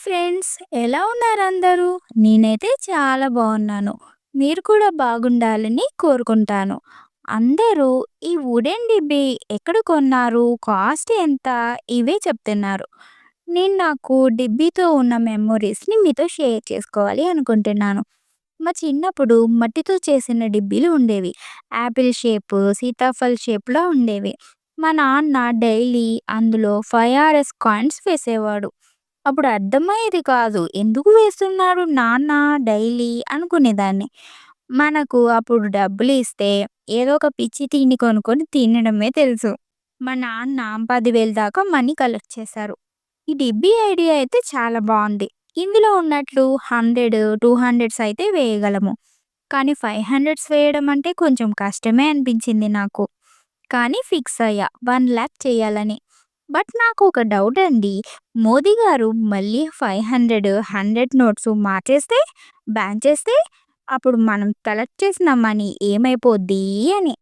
Friends, ఎలా ఉన్నారు అందరూ? నేనైతే చాలా బాగున్నాను. మీరు కూడా బాగుండాలని కోరుకుంటాను. అందరూ ఈ వుడెన్ డిబ్బీ ఎక్కడ కొన్నారు? కాస్ట్ ఎంత? ఇవే చెప్తున్నారు. నాకు డిబ్బీతో ఉన్న మెమోరీస్‌ని మీతో షేర్ చేసుకోవాలి అనుకుంటున్నాను. మా చిన్నప్పుడు మట్టితో చేసిన డిబ్బీలు ఉండేవి. యాపిల్ షేపు, సీతాఫల్ షేప్‌లో ఉండేవి. మా నాన్న డైలీ అందులో 5 ఆర్ఎస్ కాయిన్స్ వేసేవాడు. అప్పుడు అర్థమయ్యేది కాదు. ఎందుకు వేస్తున్నాడు నాన్న డైలీ అనుకునేదాన్ని. మనకు అప్పుడు డబ్బులిస్తే ఏదో ఒక పిచ్చి తిండి కొనుక్కొని తినడమే తెలుసు. మా నాన్న 10,000 దాకా మనీ కలెక్ట్ చేశారు. ఈ డిబ్బీ ఐడియా అయితే చాలా బావుంది. ఇందులో ఉన్నట్లు 100, 200s అయితే వేయగలము. కానీ 500s వేయడం అంటే కొంచెం కష్టమే అనిపించింది నాకు. కానీ ఫిక్స్ అయ్యా 1,00,000 చేయాలని. బట్ నాకు ఒక డౌట్ అండి. మోదీ గారు మళ్ళీ 500, 100 నోట్స్ మార్చేస్తే, బ్యాన్ చేస్తే అప్పుడు మనం కలెక్ట్ చేసిన మనీ ఏమైపోద్ది అని.